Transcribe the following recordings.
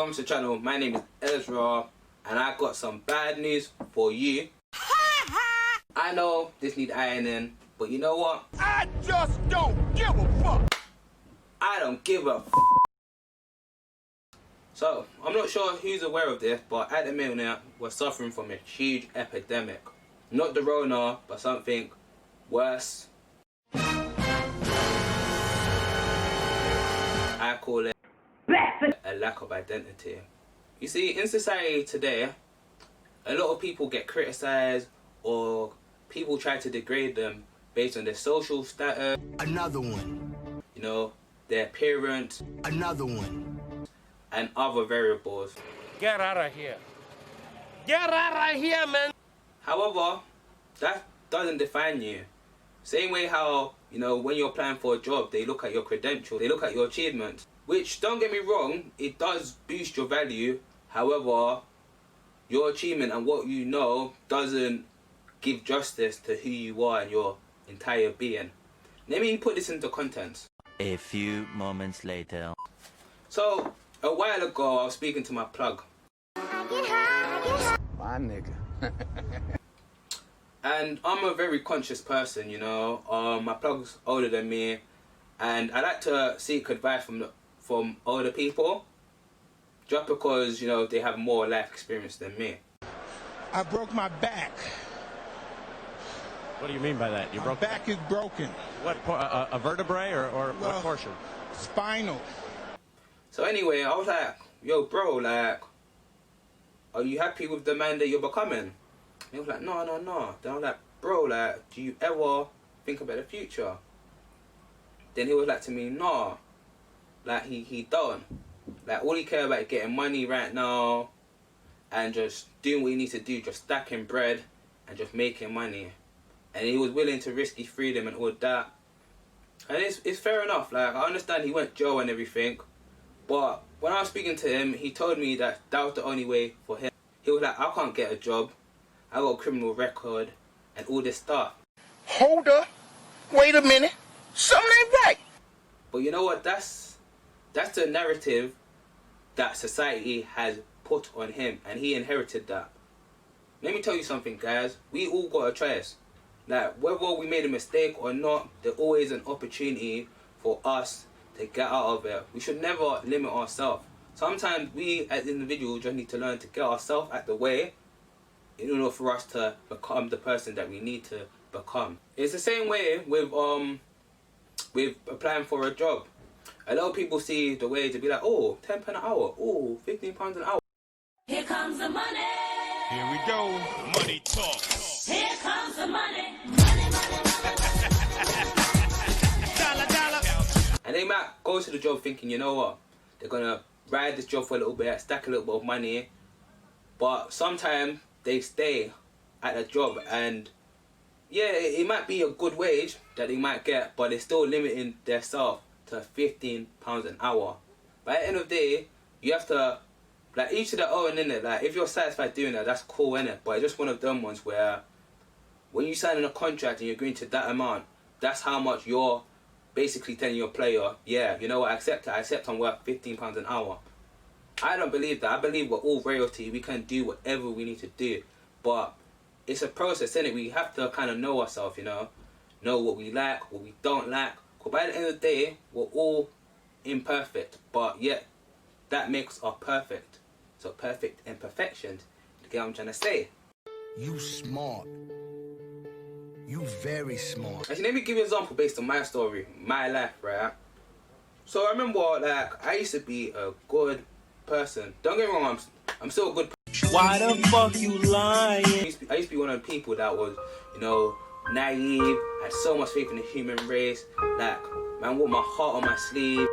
welcome to the channel. My name is Ezra and I got some bad news for you. I know this need ironing, but you know what? I just don't give a fuck. I don't give a f. So, I'm not sure who's aware of this, but at the minute we're suffering from a huge epidemic. Not the Rona, but something worse. I call it a lack of identity. You see, in society today, a lot of people get criticised or people try to degrade them based on their social status. Another one. You know, their appearance. Another one. And other variables. Get out of here. Get out of here, man. However, that doesn't define you. Same way how, you know, when you're applying for a job, they look at your credentials, they look at your achievements. Which, don't get me wrong, it does boost your value. However, your achievement and what you know doesn't give justice to who you are and your entire being. Let me put this into context. A few moments later. So, a while ago, I was speaking to my plug. My nigga. And I'm a very conscious person, you know. My plug's older than me, and I like to seek advice from older people, just because, you know, they have more life experience than me. I broke my back. What do you mean by that? My back is broken. What, a vertebrae or Well, what portion? Spinal. So anyway, I was like, yo bro, like, are you happy with the man that you're becoming? And he was like, no. Then I was like, bro, like, do you ever think about the future? Then he was like to me, no. Like, he don't. Like, all he care about is getting money right now and just doing what he needs to do, just stacking bread and just making money. And he was willing to risk his freedom and all that. And it's fair enough. Like, I understand he went Joe and everything. But when I was speaking to him, he told me that that was the only way for him. He was like, I can't get a job. I got a criminal record and all this stuff. Hold up. Wait a minute. Something ain't right. But you know what? That's the narrative that society has put on him, and he inherited that. Let me tell you something, guys. We all got a choice. Like, whether we made a mistake or not, there's always an opportunity for us to get out of it. We should never limit ourselves. Sometimes we as individuals just need to learn to get ourselves out the way in order for us to become the person that we need to become. It's the same way with applying for a job. A lot of people see the way to be like, oh, £10 an hour, oh, £15 an hour. Here comes the money. Here we go. Money talk. Here comes the money. Money. Dollar. And they might go to the job thinking, you know what, they're gonna ride this job for a little bit, stack a little bit of money, but sometimes they stay at a job and yeah, it might be a good wage that they might get, but they're still limiting themselves to £15 an hour. But at the end of the day, you have to, like, each of their own, innit? Like, if you're satisfied doing that, that's cool, innit? But it's just one of them ones where when you sign in a contract and you're agreeing to that amount, that's how much you're basically telling your player, yeah, you know what, I accept I'm worth £15 an hour. I don't believe that. I believe we're all royalty. We can do whatever we need to do. But it's a process, innit? We have to kind of know ourselves, you know? Know what we like, what we don't like. Because by the end of the day, we're all imperfect. But yet, that makes us perfect. So perfect imperfections. You get what I'm trying to say? You smart. You very smart. Actually, let me give you an example based on my story, my life, right? So I remember, like, I used to be a good person. Don't get me wrong, I'm still a good person. Why the fuck you lying? I used to be one of the people that was, you know, naive, had so much faith in the human race. Like, man, wore my heart on my sleeve.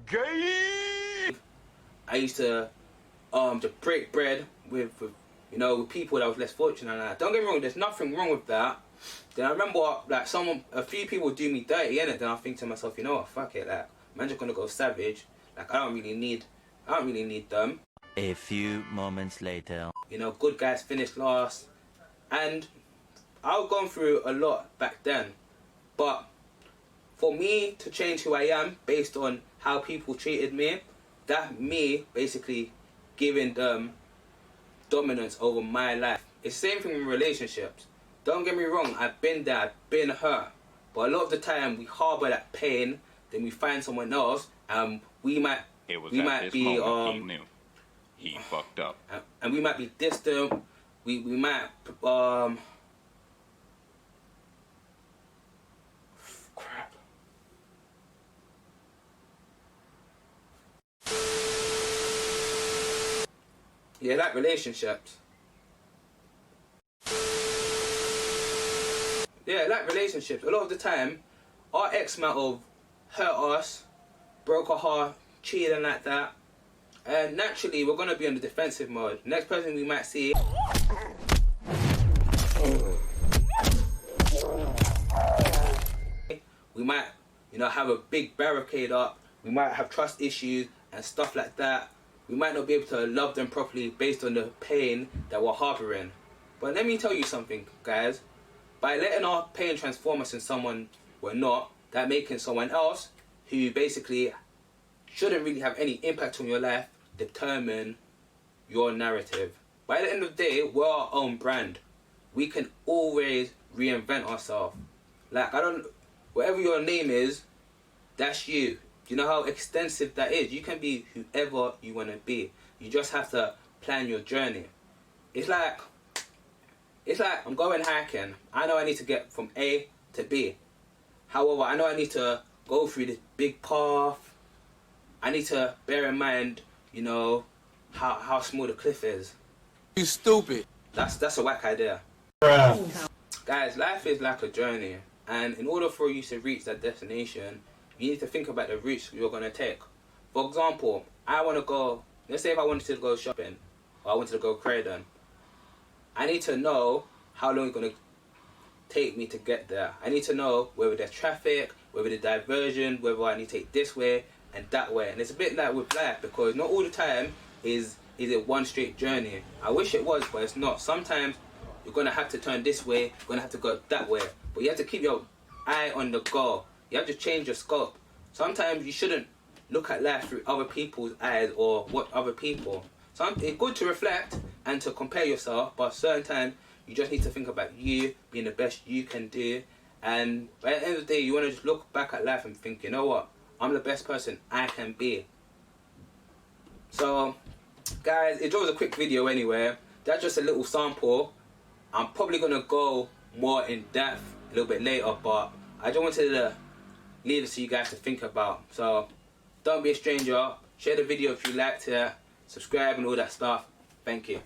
Gay. I used to break bread with you know, with people that was less fortunate and that. Don't get me wrong, there's nothing wrong with that. Then I remember, like, a few people do me dirty, innit? Then I think to myself, you know what, fuck it, like, man's just gonna go savage. Like, I don't really need them. A few moments later. You know, good guys finish last. And I was going through a lot back then. But for me to change who I am based on how people treated me, that me basically giving them dominance over my life. It's the same thing in relationships. Don't get me wrong, I've been there, I've been hurt. But a lot of the time we harbour that pain, then we find someone else, and we might It was we at might this be moment he knew. He fucked up. and we might be distant. We might crap. Yeah, like relationships. Yeah, like relationships. A lot of the time, our ex might have hurt us, broke our heart, cheated and like that. And naturally, we're going to be on the defensive mode. Next person we might see... We might, have a big barricade up. We might have trust issues and stuff like that. We might not be able to love them properly based on the pain that we're harboring. But let me tell you something, guys. By letting our pain transform us in someone we're not, that making someone else who basically shouldn't really have any impact on your life determine your narrative. By the end of the day, we're our own brand. We can always reinvent ourselves. Like, whatever your name is, that's you. You know how extensive that is? You can be whoever you want to be. You just have to plan your journey. It's like I'm going hiking. I know I need to get from A to B. However, I know I need to go through this big path. I need to bear in mind, how small the cliff is. You stupid. That's a whack idea. Guys, life is like a journey. And in order for you to reach that destination, you need to think about the routes you're going to take. For example, let's say if I wanted to go shopping, or I wanted to go Croydon, I need to know how long it's going to take me to get there. I need to know whether there's traffic, whether there's diversion, whether I need to take this way and that way. And it's a bit like with life, because not all the time is it one straight journey. I wish it was, but it's not. Sometimes you're going to have to turn this way, you're going to have to go that way. But you have to keep your eye on the goal. You have to change your scope. Sometimes you shouldn't look at life through other people's eyes or what other people. It's good to reflect and to compare yourself, but certain times you just need to think about you being the best you can do. And by the end of the day, you want to just look back at life and think, you know what? I'm the best person I can be. So, guys, it was a quick video anyway. That's just a little sample. I'm probably going to go more in depth a little bit later, but I just wanted to leave it to you guys to think about. So don't be a stranger. Share the video if you liked it. Subscribe and all that stuff. Thank you.